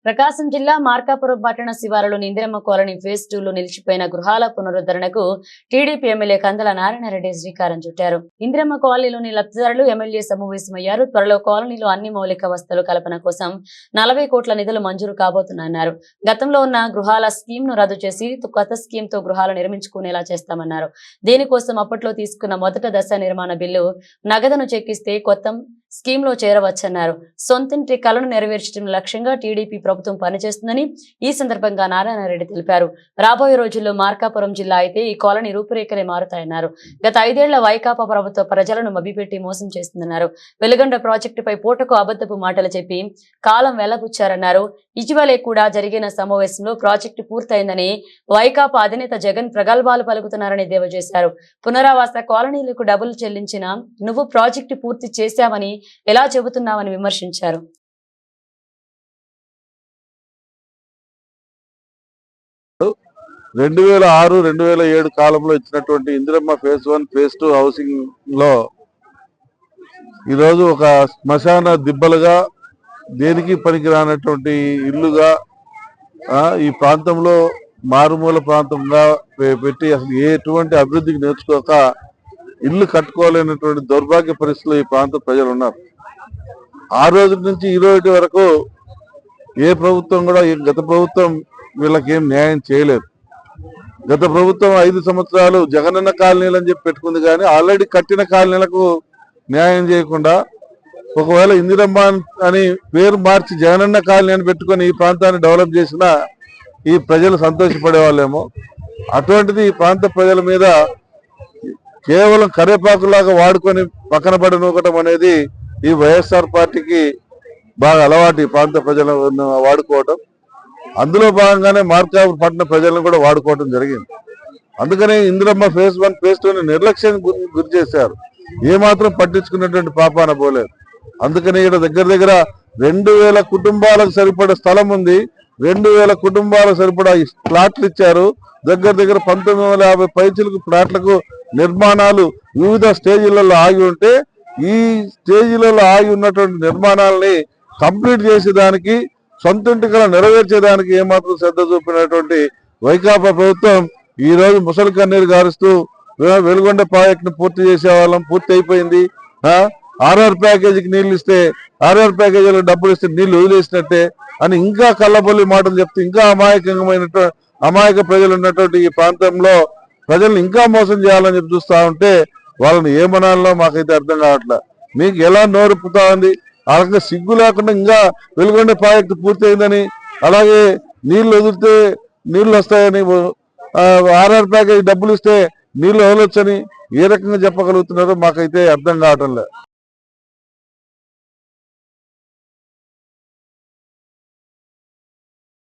ప్రకాశం జిల్లా మార్కాపురం పట్టణ శివారులోని ఇందిరమ్మ కాలనీ ఫేజ్ 2 లో నిలిచిపోయిన గృహాల పునరుద్ధరణకు టీడీపీ ఎమ్మెల్యే కందల నారాయణరెడ్డి శ్రీకారం చుట్టారు. ఇందిరమ్మ కాలనీలోని లబ్ధిదారులు ఎమ్మెల్యే సమావేశమయ్యారు. త్వరలో కాలనీలో అన్ని మౌలిక వసతుల కల్పన కోసం 40 కోట్ల నిధులు మంజూరు కాబోతున్నాయన్నారు. గతంలో ఉన్న గృహాల స్కీమ్ ను రద్దు చేసి కొత్త స్కీమ్ తో గృహాలు నిర్మించుకునేలా చేస్తామన్నారు. దీనికోసం అప్పట్లో తీసుకున్న మొదటి దశ నిర్మాణ బిల్లు నగదును చెక్కిస్తే కొత్త స్కీమ్ లో చేరవచ్చన్నారు. సొంతింటి కలను నెరవేర్చడం లక్ష్యంగా టీడీపీ ప్రభుత్వం పనిచేస్తుందని ఈ సందర్భంగా నారాయణరెడ్డి తెలిపారు. రాబోయే రోజుల్లో మార్కాపురం జిల్లా అయితే ఈ కాలనీ రూపురేఖలే మారుతాయన్నారు. గత 5 ఏళ్ల వైకాపా ప్రభుత్వ ప్రజలను మభ్యపెట్టి మోసం చేస్తుందన్నారు. వెలుగొండ ప్రాజెక్టుపై పూటకు అబద్ధపు మాటలు చెప్పి కాలం వెళ్లబుచ్చారన్నారు. ఇటీవలే కూడా జరిగిన సమావేశంలో ప్రాజెక్టు పూర్తయిందని వైకాపా అధినేత జగన్ ప్రగల్భాలు పలుకుతున్నారని దేవజేశారు. పునరావాస కాలనీలకు డబ్బులు చెల్లించిన నువ్వు ప్రాజెక్టు పూర్తి చేశావని ఎలా చెబుతున్నావని విమర్శించారు. రెండు 2006-2007 కాలంలో ఇచ్చినటువంటి ఇందిరమ్మ ఫేజ్ 1 ఫేజ్ 2 హౌసింగ్ లో ఈరోజు ఒక శ్మశాన దిబ్బలుగా దేనికి పనికిరానటువంటి ఇల్లుగా ఈ ప్రాంతంలో మారుమూల ప్రాంతంగా పెట్టి అసలు ఎటువంటి అభివృద్ధికి నేర్చుకోక ఇల్లు కట్టుకోలేనటువంటి దౌర్భాగ్య పరిస్థితుల్లో ఈ ప్రాంత ప్రజలు ఉన్నారు. ఆ రోజు నుంచి ఈ రోజు వరకు ఏ ప్రభుత్వం కూడా గత ప్రభుత్వం వీళ్ళకి ఏం న్యాయం చేయలేదు. గత ప్రభుత్వం 5 సంవత్సరాలు జగనన్న కాలనీలు అని చెప్పి పెట్టుకుంది, కానీ ఆల్రెడీ కట్టిన కాలనీలకు న్యాయం చేయకుండా ఒకవేళ ఇందిరమ్మ అని పేరు మార్చి జగనన్న కాలనీ అని పెట్టుకొని ఈ ప్రాంతాన్ని డెవలప్ చేసినా ఈ ప్రజలు సంతోషపడే వాళ్ళేమో. అటువంటిది ఈ ప్రాంత ప్రజల మీద కేవలం కరేపాకులాగా వాడుకొని పక్కన పడనూకటం అనేది ఈ వైఎస్ఆర్ పార్టీకి బాగా అలవాటు. ఈ ప్రాంత ప్రజలను వాడుకోవటం, అందులో భాగంగానే మార్కాపురం పట్టణ ప్రజలను కూడా వాడుకోవటం జరిగింది. అందుకనే ఇందిరమ్మ ఫేజ్ 1 ఫేజ్ 2 నిర్లక్ష్యం గురి చేశారు. ఏమాత్రం పట్టించుకున్నటువంటి పాపాన పోలేదు. అందుకని ఇక్కడ దగ్గర 2000 కుటుంబాలకు సరిపడే స్థలం ఉంది. 2000 కుటుంబాలకు సరిపడా ప్లాట్లు ఇచ్చారు. దగ్గర 1950 పైచిలకు ప్లాట్లకు నిర్మాణాలు వివిధ స్టేజీలలో ఆగి ఉంటే ఈ స్టేజీలలో ఆగి ఉన్నటువంటి నిర్మాణాలని కంప్లీట్ చేసేదానికి, సొంతింటికలను నెరవేర్చేదానికి ఏమాత్రం శ్రద్ధ చూపినటువంటి వైకాపా ప్రభుత్వం ఈ రోజు ముసలి కన్నీరు గారుస్తూ వెలుగొండ ప్రాజెక్ట్ ను పూర్తి చేసేవాళ్ళం, పూర్తి అయిపోయింది, ఆర్ఆర్ ప్యాకేజీకి నీళ్లు ఇస్తే ఆర్ఆర్ ప్యాకేజీలో డబ్బులు ఇస్తే నీళ్లు వదిలేసినట్టే అని ఇంకా కళ్ళబొల్లి మాటలు చెప్తూ ఇంకా అమాయక ప్రజలు ఉన్నటువంటి ఈ ప్రాంతంలో ప్రజలను ఇంకా మోసం చేయాలని చెప్పి చూస్తా ఉంటే వాళ్ళని ఏమనాలో మాకైతే అర్థం కావట్లే. మీకు ఎలా నోరుపుతా ఉంది? ఆ రకంగా సిగ్గు లేకుండా ఇంకా వెలుగొండ ప్రాజెక్టు పూర్తి అయిందని, అలాగే నీళ్లు వదిలితే నీళ్లు వస్తాయని, ఆర్ఆర్ ప్యాకేజీ డబ్బులు ఇస్తే నీళ్లు వదలొచ్చని ఏ రకంగా చెప్పగలుగుతున్నారో మాకైతే అర్థం కావటం లేదు.